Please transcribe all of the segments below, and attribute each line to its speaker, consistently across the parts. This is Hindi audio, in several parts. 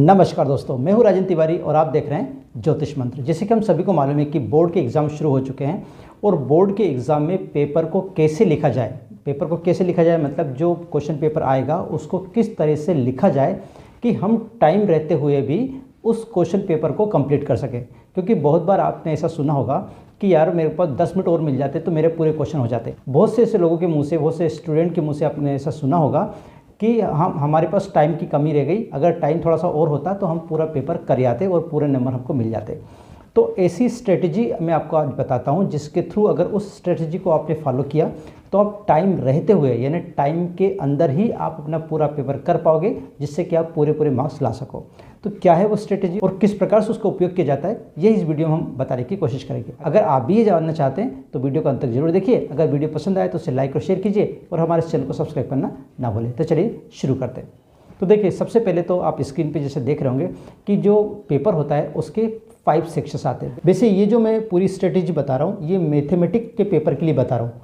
Speaker 1: नमस्कार दोस्तों, मैं हूं राजन तिवारी और आप देख रहे हैं ज्योतिष मंत्र। जैसे कि हम सभी को मालूम है कि बोर्ड के एग्ज़ाम शुरू हो चुके हैं और बोर्ड के एग्ज़ाम में पेपर को कैसे लिखा जाए, मतलब जो क्वेश्चन पेपर आएगा उसको किस तरह से लिखा जाए कि हम टाइम रहते हुए भी उस क्वेश्चन पेपर को कंप्लीट कर सकें। क्योंकि बहुत बार आपने ऐसा सुना होगा कि यार मेरे पास 10 मिनट और मिल जाते तो मेरे पूरे क्वेश्चन हो जाते। बहुत से ऐसे लोगों के मुँह से, बहुत से स्टूडेंट के मुँह से आपने ऐसा सुना होगा कि हमारे पास टाइम की कमी रह गई, अगर टाइम थोड़ा सा और होता तो हम पूरा पेपर कर आते और पूरे नंबर हमको मिल जाते। तो ऐसी स्ट्रेटजी मैं आपको आज बताता हूं, जिसके थ्रू अगर उस स्ट्रेटजी को आपने फॉलो किया तो आप टाइम रहते हुए, यानी टाइम के अंदर ही आप अपना पूरा पेपर कर पाओगे, जिससे कि आप पूरे मार्क्स ला सको। तो क्या है वो स्ट्रेटजी और किस प्रकार से उसका उपयोग किया जाता है, ये इस वीडियो में हम बताने की कोशिश करेंगे। अगर आप भी ये जानना चाहते हैं तो वीडियो को अंत तक जरूर देखिए। अगर वीडियो पसंद आए तो उसे लाइक और शेयर कीजिए और हमारे चैनल को सब्सक्राइब करना ना भूलें। तो चलिए शुरू करते हैं। तो देखिए, सबसे पहले तो आप स्क्रीन पे जैसे देख रहे होंगे कि जो पेपर होता है उसके 5 सेक्शंस आते हैं। वैसे ये जो मैं पूरी स्ट्रेटजी बता रहा हूँ ये मैथमेटिक्स के पेपर के लिए बता रहा हूँ,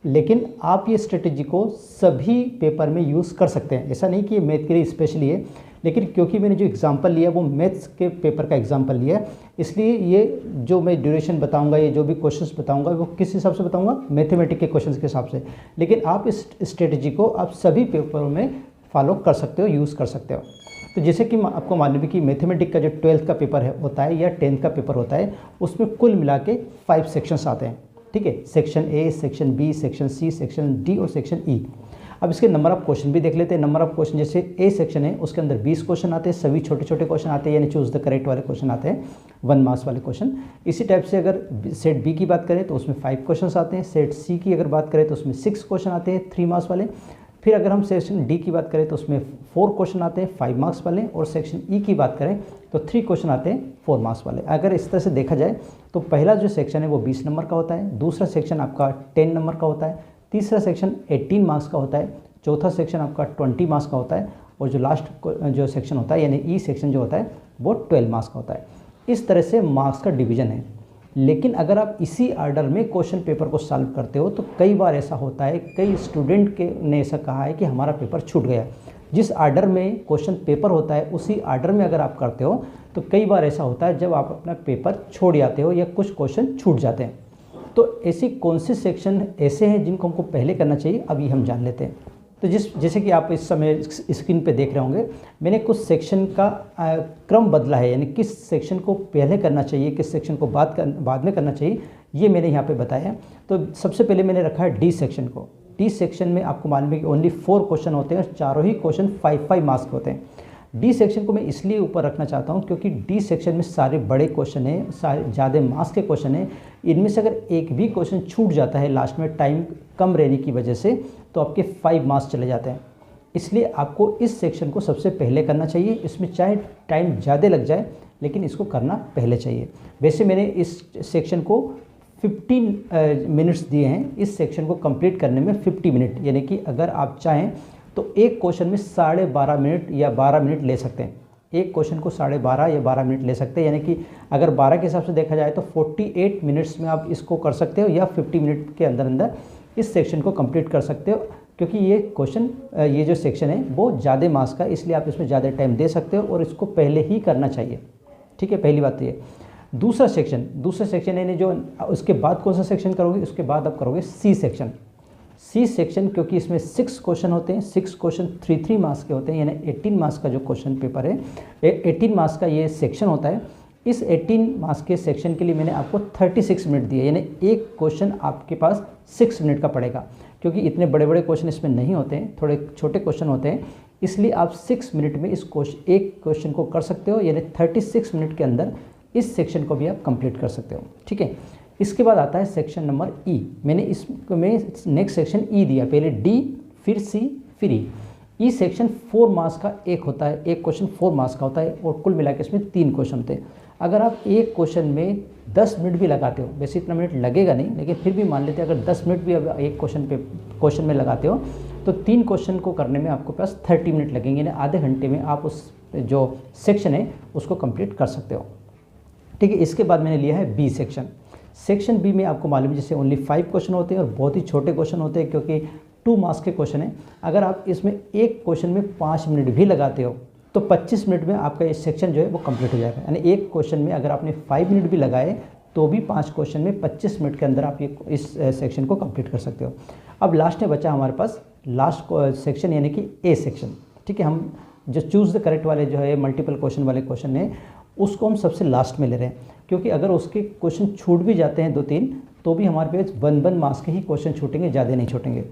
Speaker 1: लेकिन आप ये स्ट्रेटजी को सभी पेपर में यूज़ कर सकते हैं। ऐसा नहीं कि ये मैथ के लिए स्पेशली है, लेकिन क्योंकि मैंने जो एग्जांपल लिया वो मैथ्स के पेपर का एग्जांपल लिया है, इसलिए ये जो मैं ड्यूरेशन बताऊंगा, ये जो भी क्वेश्चंस बताऊंगा वो किस हिसाब से बताऊंगा, मैथमेटिक्स के क्वेश्चंस के हिसाब से। लेकिन आप इस स्ट्रेटजी को आप सभी पेपरों में फॉलो कर सकते हो, यूज़ कर सकते हो। तो जैसे कि आपको मालूम है कि मैथमेटिक्स का जो 12th का पेपर है होता है या 10th का पेपर होता है, उसमें कुल मिला के 5 सेक्शंस आते हैं। ठीक है, section A, section B, section C, section D और सेक्शन ई। अब इसके नंबर ऑफ क्वेश्चन भी देख लेते हैं। नंबर ऑफ क्वेश्चन जैसे ए सेक्शन है उसके अंदर 20 क्वेश्चन आते हैं, सभी छोटे छोटे क्वेश्चन आते हैं, यानी चूज द करेक्ट वाले क्वेश्चन आते हैं, 1 मार्क्स वाले क्वेश्चन। इसी टाइप से अगर सेट बी की बात करें तो उसमें 5 क्वेश्चन आते हैं। सेट सी की अगर बात करें तो उसमें 6 क्वेश्चन आते हैं, 3 मार्क्स वाले। फिर अगर हम सेक्शन डी की बात करें तो उसमें 4 क्वेश्चन आते हैं, 5 मार्क्स वाले। और सेक्शन ई की बात करें तो 3 क्वेश्चन आते हैं, 4 मार्क्स वाले। अगर इस तरह से देखा जाए तो पहला जो सेक्शन है वो 20 नंबर का होता है, दूसरा सेक्शन आपका 10 नंबर का होता है, तीसरा सेक्शन 18 मार्क्स का होता है, चौथा सेक्शन आपका 20 मार्क्स का होता है, और जो लास्ट जो सेक्शन होता है यानी ई सेक्शन जो होता है वो 12 मार्क्स का होता है। इस तरह से मार्क्स का डिवीज़न है। लेकिन अगर आप इसी आर्डर में क्वेश्चन पेपर को सॉल्व करते हो तो कई बार ऐसा होता है, कई स्टूडेंट ने ऐसा कहा है कि हमारा पेपर छूट गया। जिस आर्डर में क्वेश्चन पेपर होता है उसी आर्डर में अगर आप करते हो तो कई बार ऐसा होता है जब आप अपना पेपर छोड़ जाते हो या कुछ क्वेश्चन छूट जाते हैं। तो ऐसी कौन से सेक्शन ऐसे हैं जिनको हमको पहले करना चाहिए, अभी हम जान लेते हैं। तो जैसे कि आप इस समय स्क्रीन पे देख रहे होंगे, मैंने कुछ सेक्शन का क्रम बदला है, यानी किस सेक्शन को पहले करना चाहिए, किस सेक्शन को बाद में करना चाहिए, ये मैंने यहाँ पे बताया है। तो सबसे पहले मैंने रखा है डी सेक्शन को। डी सेक्शन में आपको मालूम है कि ओनली 4 क्वेश्चन होते हैं और चारों ही क्वेश्चन 5 मार्क्स के होते हैं। डी सेक्शन को मैं इसलिए ऊपर रखना चाहता हूँ क्योंकि डी सेक्शन में सारे बड़े क्वेश्चन हैं, सारे ज़्यादा मार्क्स के क्वेश्चन हैं। इनमें से अगर एक भी क्वेश्चन छूट जाता है लास्ट में टाइम कम रहने की वजह से, तो आपके 5 मार्क्स चले जाते हैं। इसलिए आपको इस सेक्शन को सबसे पहले करना चाहिए। इसमें चाहे टाइम ज़्यादा लग जाए लेकिन इसको करना पहले चाहिए। वैसे मैंने इस सेक्शन को 15 मिनट्स दिए हैं। इस सेक्शन को कंप्लीट करने में 50 मिनट, यानी कि अगर आप चाहें तो एक क्वेश्चन में 12.5 मिनट या 12 मिनट ले सकते हैं। एक क्वेश्चन को 12.5 या 12 मिनट ले सकते हैं, यानी कि अगर 12 के हिसाब से देखा जाए तो 48 मिनट्स में आप इसको कर सकते हो या 50 मिनट के अंदर अंदर इस सेक्शन को कंप्लीट कर सकते हो। क्योंकि ये क्वेश्चन, ये जो सेक्शन है वो ज़्यादा मार्क्स का, इसलिए आप इसमें ज़्यादा टाइम दे सकते हो और इसको पहले ही करना चाहिए। ठीक है, पहली बात तो ये। दूसरा सेक्शन यानी जो उसके बाद कौन सा सेक्शन करोगे, उसके बाद आप करोगे सी सेक्शन। सी सेक्शन क्योंकि इसमें 6 क्वेश्चन होते हैं, 6 क्वेश्चन 3 मार्क्स के होते हैं, यानी 18 मार्क्स का जो क्वेश्चन पेपर है, 18 मार्क्स का ये सेक्शन होता है। इस 18 मार्क्स के सेक्शन के लिए मैंने आपको 36 मिनट दिए, यानी एक क्वेश्चन आपके पास 6 मिनट का पड़ेगा। क्योंकि इतने बड़े बड़े क्वेश्चन इसमें नहीं होते हैं, थोड़े छोटे क्वेश्चन होते हैं, इसलिए आप 6 मिनट में इस एक क्वेश्चन को कर सकते हो, यानी 36 मिनट के अंदर इस सेक्शन को भी आप कंप्लीट कर सकते हो। ठीक है, इसके बाद आता है सेक्शन नंबर ई। मैंने इसमें नेक्स्ट सेक्शन ई दिया, पहले डी फिर सी फिर ई। ई सेक्शन 4 मार्क्स का एक होता है, एक क्वेश्चन 4 मार्क्स का होता है और कुल मिला के इसमें 3 क्वेश्चन होते हैं। अगर आप एक क्वेश्चन में 10 मिनट भी लगाते हो, वैसे इतना मिनट लगेगा नहीं, लेकिन फिर भी मान लेते हैं अगर 10 मिनट भी अब एक क्वेश्चन में लगाते हो तो 3 क्वेश्चन को करने में आपको पास 30 मिनट लगेंगे, यानी आधे घंटे में आप उस जो सेक्शन है उसको कंप्लीट कर सकते हो। ठीक है, इसके बाद मैंने लिया है बी सेक्शन। सेक्शन बी में आपको मालूम है जैसे ओनली 5 क्वेश्चन होते हैं और बहुत ही छोटे क्वेश्चन होते हैं, क्योंकि 2 मार्क्स के क्वेश्चन हैं। अगर आप इसमें एक क्वेश्चन में 5 मिनट भी लगाते हो तो 25 मिनट में आपका ये सेक्शन जो है वो कंप्लीट हो जाएगा। यानी एक क्वेश्चन में अगर आपने 5 मिनट भी लगाए तो भी 5 क्वेश्चन में 25 मिनट के अंदर आप ये इस सेक्शन को कंप्लीट कर सकते हो। अब लास्ट में बचा हमारे पास लास्ट सेक्शन यानी कि ए सेक्शन। ठीक है, हम जो चूज़ द करेक्ट वाले जो है मल्टीपल क्वेश्चन वाले क्वेश्चन है उसको हम सबसे लास्ट में ले रहे हैं, क्योंकि अगर उसके क्वेश्चन छूट भी जाते हैं 2-3 तो भी हमारे पास 1 मार्क्स के ही क्वेश्चन छूटेंगे, ज़्यादा नहीं छूटेंगे।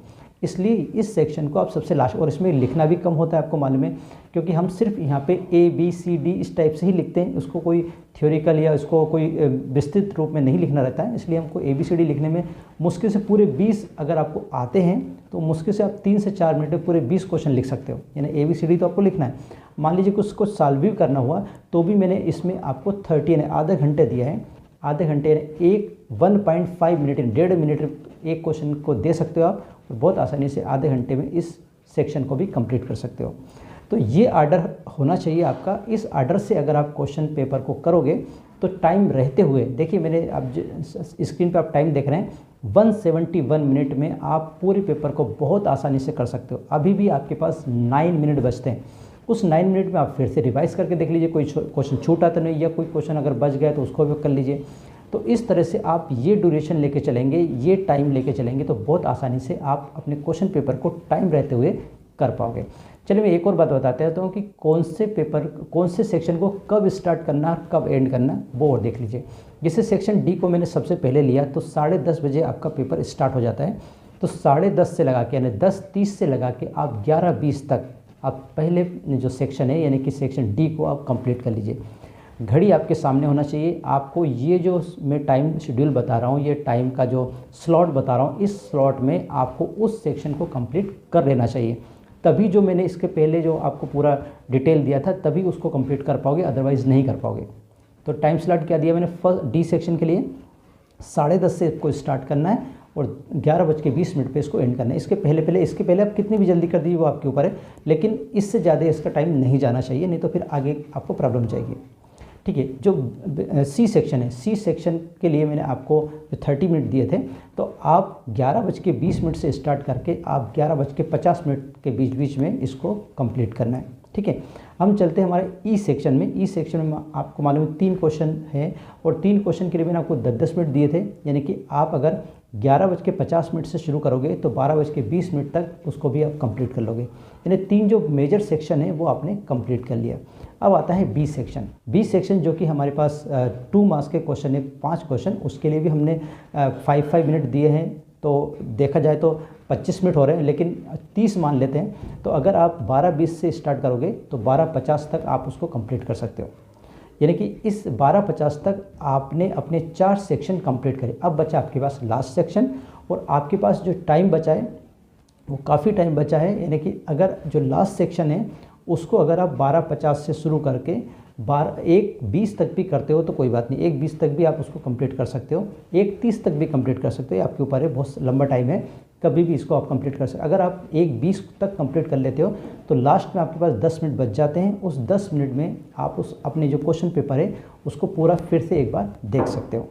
Speaker 1: इसलिए इस सेक्शन को आप सबसे लास्ट, और इसमें लिखना भी कम होता है, आपको मालूम है, क्योंकि हम सिर्फ यहाँ पे A B C D इस टाइप से ही लिखते हैं, उसको कोई थ्योरिकल या उसको कोई विस्तृत रूप में नहीं लिखना रहता है। इसलिए हमको ABCD लिखने में मुश्किल से पूरे 20 अगर आपको आते हैं तो मुश्किल से आप 3 से 4 मिनट में पूरे 20 क्वेश्चन लिख सकते हो। यानी ABCD तो आपको लिखना है। मान लीजिए कुछ को सॉल्व भी करना हुआ तो भी मैंने इसमें आपको 30 यानी आधा घंटे दिया है। आधे घंटे 1.5 मिनट 1.5 मिनट एक क्वेश्चन को दे सकते हो आप, और बहुत आसानी से आधे घंटे में इस सेक्शन को भी कंप्लीट कर सकते हो। तो ये आर्डर होना चाहिए आपका। इस आर्डर से अगर आप क्वेश्चन पेपर को करोगे तो टाइम रहते हुए, देखिए मैंने आप स्क्रीन पे आप टाइम देख रहे हैं, 171 मिनट में आप पूरे पेपर को बहुत आसानी से कर सकते हो। अभी भी आपके पास 9 मिनट बचते हैं। उस 9 मिनट में आप फिर से रिवाइज करके देख लीजिए कोई क्वेश्चन छूटा तो नहीं, या कोई क्वेश्चन अगर बच गया तो उसको भी कर लीजिए। तो इस तरह से आप ये ड्यूरेशन लेके चलेंगे, ये टाइम लेके चलेंगे तो बहुत आसानी से आप अपने क्वेश्चन पेपर को टाइम रहते हुए कर पाओगे। चलिए मैं एक और बात बताते हैं तो कि कौन से सेक्शन को कब स्टार्ट करना कब एंड करना वो और देख लीजिए। जैसे सेक्शन डी को मैंने सबसे पहले लिया तो 10:30 बजे आपका पेपर स्टार्ट हो जाता है। तो 10:30 से लगा के यानी 10:30 से लगा के आप 11:20 तक आप पहले जो सेक्शन है यानी कि सेक्शन डी को आप कंप्लीट कर लीजिए। घड़ी आपके सामने होना चाहिए। आपको ये जो मैं टाइम शेड्यूल बता रहा हूँ, ये टाइम का जो स्लॉट बता रहा हूँ, इस स्लॉट में आपको उस सेक्शन को कंप्लीट कर लेना चाहिए। तभी जो मैंने इसके पहले जो आपको पूरा डिटेल दिया था तभी उसको कंप्लीट कर पाओगे, अदरवाइज़ नहीं कर पाओगे। तो टाइम स्लॉट क्या दिया मैंने फर्स्ट डी सेक्शन के लिए 10:30 से इसको स्टार्ट करना है और 11:20 पे इसको एंड करना है। इसके पहले आप कितनी भी जल्दी कर दीजिए वो आपके ऊपर है, लेकिन इससे ज़्यादा इसका टाइम नहीं जाना चाहिए, नहीं तो फिर आगे आपको प्रॉब्लम जाएगी। ठीक है, जो सी सेक्शन है, सी सेक्शन के लिए मैंने आपको 30 मिनट दिए थे, तो आप 11:20 से स्टार्ट करके आप 11:50 के बीच में इसको कंप्लीट करना है। ठीक है, हम चलते हैं हमारे ई सेक्शन में। ई सेक्शन में आपको मालूम है 3 क्वेश्चन है और 3 क्वेश्चन के लिए मैंने आपको 10-10 मिनट दिए थे। यानी कि आप अगर 11:50 से शुरू करोगे तो 12:20 तक उसको भी आप कंप्लीट कर लोगे। यानी 3 जो मेजर सेक्शन है वो आपने कंप्लीट कर लिया। अब आता है बी सेक्शन। बी सेक्शन जो कि हमारे पास 2 मार्क्स के क्वेश्चन है, 5 क्वेश्चन, उसके लिए भी हमने 5 मिनट दिए हैं। तो देखा जाए तो 25 मिनट हो रहे हैं, लेकिन 30 मान लेते हैं। तो अगर आप 12:20 से स्टार्ट करोगे तो 12:50 तक आप उसको कंप्लीट कर सकते हो। यानी कि इस 12:50 तक आपने अपने 4 सेक्शन कंप्लीट करे। अब बचा आपके पास लास्ट सेक्शन, और आपके पास जो टाइम बचा है वो काफ़ी टाइम बचा है। यानी कि अगर जो लास्ट सेक्शन है उसको अगर आप 12:50 से शुरू करके 1:20 तक भी करते हो तो कोई बात नहीं, 1:20 तक भी आप उसको कंप्लीट कर सकते हो, 1:30 तक भी कंप्लीट कर सकते हो, आपके ऊपर है, बहुत लंबा टाइम है, कभी भी इसको आप कंप्लीट कर सकते हो। अगर आप 1:20 तक कंप्लीट कर लेते हो तो लास्ट में आपके पास 10 मिनट बच जाते हैं। उस 10 मिनट में आप उस अपने जो क्वेश्चन पेपर है उसको पूरा फिर से एक बार देख सकते हो।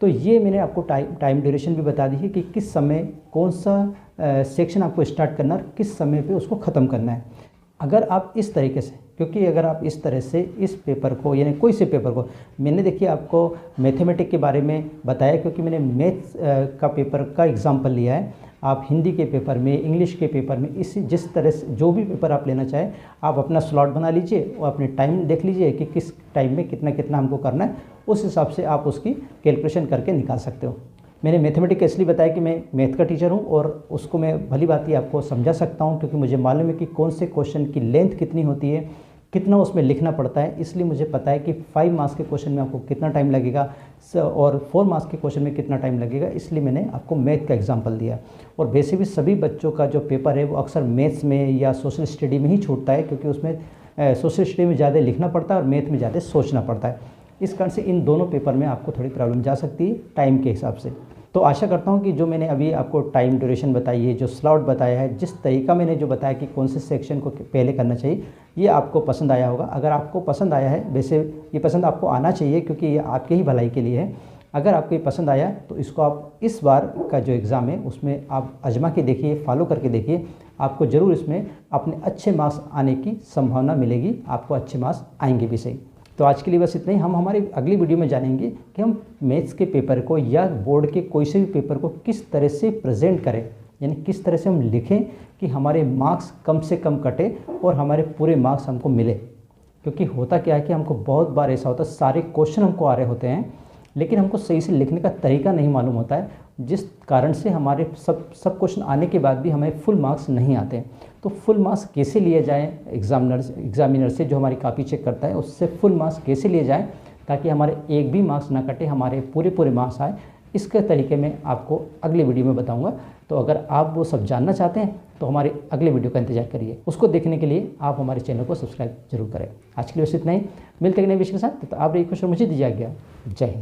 Speaker 1: तो ये मैंने आपको टाइम ड्यूरेशन भी बता दी है कि किस समय कौन सा सेक्शन आपको स्टार्ट करना है, किस समय पे उसको ख़त्म करना है। अगर आप इस तरीके से, क्योंकि अगर आप इस तरह से इस पेपर को यानी कोई से पेपर को, मैंने देखिए आपको मैथमेटिक्स के बारे में बताया क्योंकि मैंने मैथ्स का पेपर का एग्जाम्पल लिया है। आप हिंदी के पेपर में, इंग्लिश के पेपर में, इसी जिस तरह से जो भी पेपर आप लेना चाहें आप अपना स्लॉट बना लीजिए और अपने टाइम देख लीजिए कि किस टाइम में कितना कितना हमको करना है, उस हिसाब से आप उसकी कैलकुलेशन करके निकाल सकते हो। मैंने मैथमेटिक्स इसलिए बताया कि मैं मैथ का टीचर हूं और उसको मैं भली बात ही आपको समझा सकता हूं, क्योंकि मुझे मालूम है कि कौन से क्वेश्चन की लेंथ कितनी होती है, कितना उसमें लिखना पड़ता है। इसलिए मुझे पता है कि 5 मार्क्स के क्वेश्चन में आपको कितना टाइम लगेगा और 4 मार्क्स के क्वेश्चन में कितना टाइम लगेगा, इसलिए मैंने आपको मैथ का एग्जाम्पल दिया। और वैसे भी सभी बच्चों का जो पेपर है वो अक्सर मैथ्स में या सोशल स्टडी में ही छूटता है, क्योंकि उसमें सोशल स्टडी में ज़्यादा लिखना पड़ता है और मैथ में ज़्यादा सोचना पड़ता है। इस कारण से इन दोनों पेपर में आपको थोड़ी प्रॉब्लम जा सकती है टाइम के हिसाब से। तो आशा करता हूँ कि जो मैंने अभी आपको टाइम ड्यूरेशन बताई है, जो स्लॉट बताया है, जिस तरीका मैंने जो बताया कि कौन से सेक्शन को पहले करना चाहिए, ये आपको पसंद आया होगा। अगर आपको पसंद आया है, वैसे ये पसंद आपको आना चाहिए क्योंकि ये आपके ही भलाई के लिए है। अगर आपको ये पसंद आया तो इसको आप इस बार का जो एग्ज़ाम है उसमें आप आजमा के देखिए, फॉलो करके देखिए, आपको ज़रूर इसमें अपने अच्छे मार्क्स आने की संभावना मिलेगी, आपको अच्छे मार्क्स आएंगे भी सही। तो आज के लिए बस इतना ही। हम हमारी अगली वीडियो में जानेंगे कि हम मैथ्स के पेपर को या बोर्ड के कोई से भी पेपर को किस तरह से प्रेजेंट करें, यानी किस तरह से हम लिखें कि हमारे मार्क्स कम से कम कटे और हमारे पूरे मार्क्स हमको मिले। क्योंकि होता क्या है कि हमको बहुत बार ऐसा होता है, सारे क्वेश्चन हमको आ रहे होते हैं लेकिन हमको सही से लिखने का तरीका नहीं मालूम होता है, जिस कारण से हमारे सब क्वेश्चन आने के बाद भी हमें फुल मार्क्स नहीं आते हैं। तो फुल मार्क्स कैसे लिए जाएँ एग्जामिनर से, जो हमारी कॉपी चेक करता है, उससे फुल मार्क्स कैसे लिए जाएँ ताकि हमारे एक भी मार्क्स ना कटे, हमारे पूरे मार्क्स आए, इसके तरीके में आपको अगले वीडियो में बताऊंगा। तो अगर आप वो सब जानना चाहते हैं तो हमारे अगले वीडियो का इंतजार करिए। उसको देखने के लिए आप हमारे चैनल को सब्सक्राइब जरूर करें। आज के लिए बस इतना ही, मिलते हैं नए विषय के साथ। तो आप रही खुश और मुझे दीजिए आज्ञा। जय हिंद।